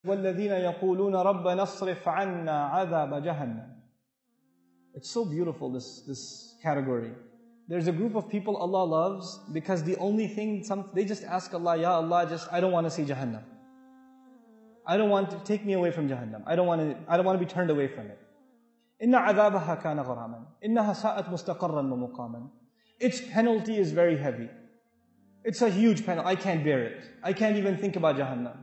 وَالَّذِينَ يَقُولُونَ رَبَّنَا اصْرِفْ عَنَّا عَذَابَ جَهَنَّمَ. It's so beautiful, this category. There's a group of people Allah loves because the only thing, they just ask Allah, Ya Allah, I don't want to see Jahannam. I don't want to take me away from Jahannam. I don't want to be turned away from it. إِنَّ عَذَابَهَا كَانَ غَرَامًا إِنَّهَا سَاءَتْ مُسْتَقَرًّا وَمُقَامًا. Its penalty is very heavy. It's a huge penalty. I can't bear it. I can't even think about Jahannam.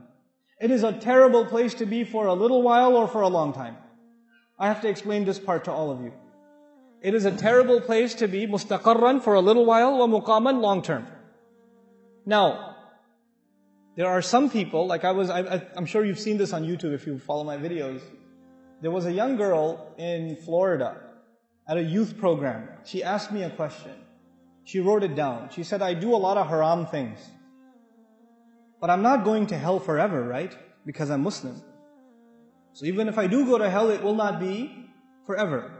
It is a terrible place to be for a little while or for a long time. I have to explain this part to all of you. It is a terrible place to be, mustaqarran, for a little while, wa muqaman, long term. Now, there are some people, like I'm sure you've seen this on YouTube if you follow my videos. There was a young girl in Florida at a youth program. She asked me a question. She wrote it down. She said, I do a lot of haram things. But I'm not going to hell forever, right? Because I'm Muslim. So even if I do go to hell, it will not be forever.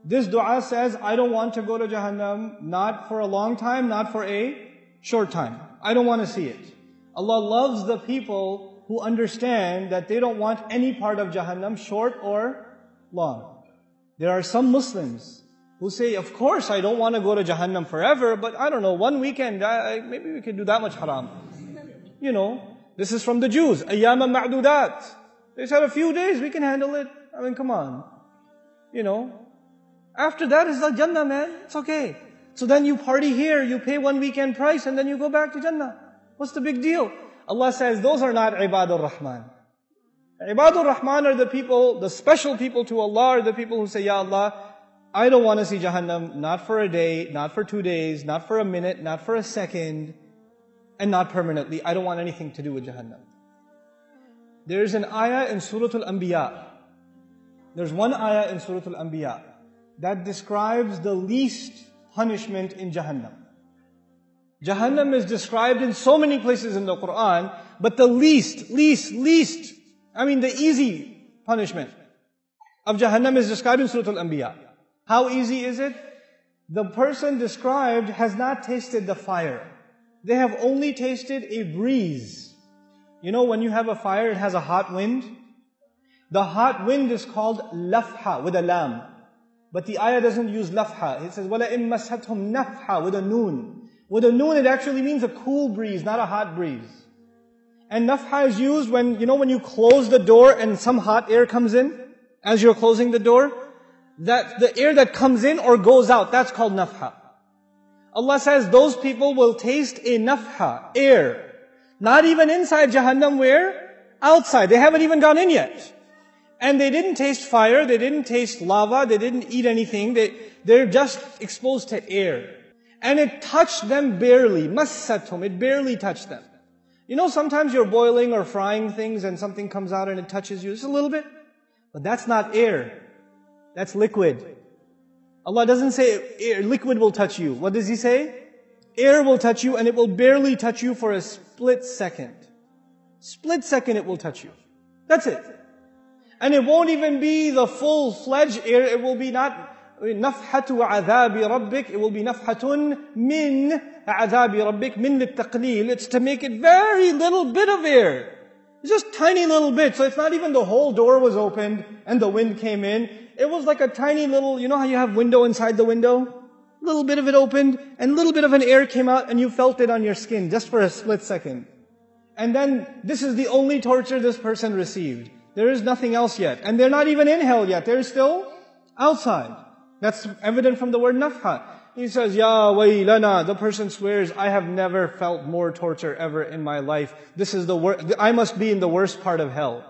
This dua says, I don't want to go to Jahannam, not for a long time, not for a short time. I don't want to see it. Allah loves the people who understand that they don't want any part of Jahannam, short or long. There are some Muslims who say, of course I don't want to go to Jahannam forever, but I don't know, one weekend, maybe we could do that much haram. You know, this is from the Jews. Ayyama ma'dudat. They said a few days, we can handle it. I mean, come on. You know, after that is the Jannah, man. It's okay. So then you party here, you pay one weekend price, and then you go back to Jannah. What's the big deal? Allah says, those are not Ibadur Rahman. Ibadur Rahman are the people, the special people to Allah are the people who say, Ya Allah, I don't want to see Jahannam, not for a day, not for 2 days, not for a minute, not for a second, and not permanently. I don't want anything to do with Jahannam. There is an ayah in Surah Al-Anbiya. There's one ayah in Surah Al-Anbiya that describes the least punishment in Jahannam. Jahannam is described in so many places in the Quran, but the least, the easy punishment of Jahannam is described in Surah Al-Anbiya. How easy is it? The person described has not tasted the fire. They have only tasted a breeze. You know, when you have a fire, it has a hot wind. The hot wind is called lafha, with a lam. But the ayah doesn't use lafha. It says, وَلَئِن مَسَّتْهُمْ نَفْحَ, with a noon. With a noon, it actually means a cool breeze, not a hot breeze. And nafha is used when, when you close the door and some hot air comes in, as you're closing the door, that the air that comes in or goes out, that's called nafha. Allah says those people will taste a nafha, air. Not even inside Jahannam, where? Outside. They haven't even gone in yet. And they didn't taste fire, they didn't taste lava, they didn't eat anything. They're just exposed to air. And it touched them barely. Massatum, it barely touched them. You know, sometimes you're boiling or frying things and something comes out and it touches you just a little bit. But that's not air. That's liquid. Allah doesn't say air, liquid will touch you. What does He say? Air will touch you and it will barely touch you for a split second. Split second it will touch you. That's it. And it won't even be the full-fledged air. It will be not nafhatu adhabi rabbik. It will be nafhatun min adhabi rabbik, min littaqleel. It's to make it very little bit of air. It's just tiny little bit. So it's not even the whole door was opened and the wind came in. It was like a tiny little, you know how you have window inside the window? A little bit of it opened and a little bit of an air came out and you felt it on your skin just for a split second. And then this is the only torture this person received. There is nothing else yet. And they're not even in hell yet. They're still outside. That's evident from the word nafha. He says, Ya waylana, the person swears, I have never felt more torture ever in my life. This is the worst, I must be in the worst part of hell.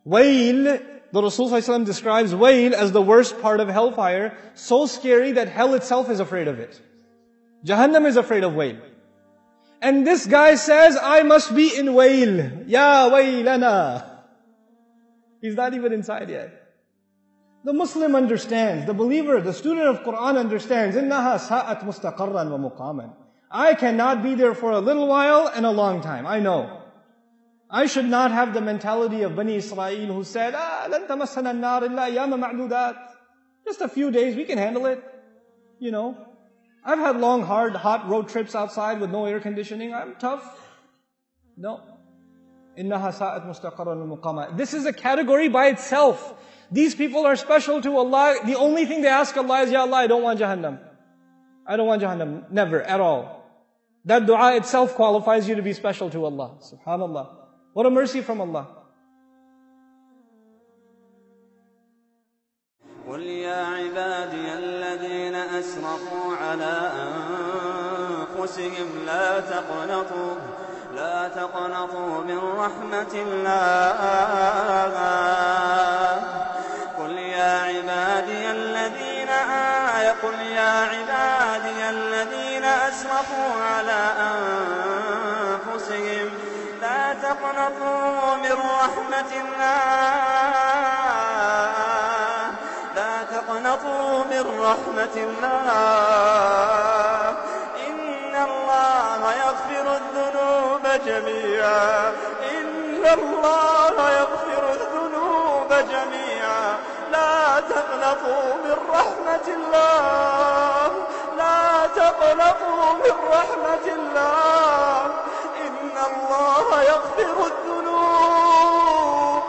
Wayl, the Rasul ﷺ describes wayl as the worst part of hellfire, so scary that hell itself is afraid of it. Jahannam is afraid of wayl. And this guy says, I must be in wayl. Ya waylana. He's not even inside yet. The Muslim understands, the believer, the student of Quran understands, إِنَّهَا سَاءَتْ مُسْتَقَرًّا وَمُقَامًا. I cannot be there for a little while and a long time. I know. I should not have the mentality of Bani Israel who said, لَن تَمَسَّنَا النَّارِ إِلَّا أَيَّامًا مَعْدُودَاتٍ. Just a few days, we can handle it. You know, I've had long, hard, hot road trips outside with no air conditioning. I'm tough. No. إِنَّهَا سَاءَتْ مُسْتَقَرًّا وَمُقَامًا. This is a category by itself. These people are special to Allah. The only thing they ask Allah is, Ya Allah, I don't want Jahannam. I don't want Jahannam. Never, at all. That dua itself qualifies you to be special to Allah. Subhanallah. What a mercy from Allah. قل يا عبادي الذين أسرفوا على أنفسهم لا تقنطوا من رحمة الله. قل يا عبادي الذين أسرفوا على أنفسهم لا تقنطوا من رحمة الله. لا تقنطوا من رحمة الله. إن الله يغفر الذنوب جميعا. إن الله يغفر الذنوب جميعا. لا تقنطوا من رحمة الله. لا تقنطوا من رحمة الله. إن الله يغفر الذنوب.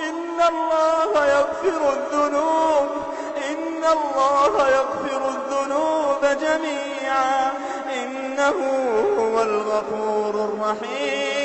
إن الله يغفر الذنوب. إن الله يغفر الذنوب جميعا. إنه هو الغفور الرحيم.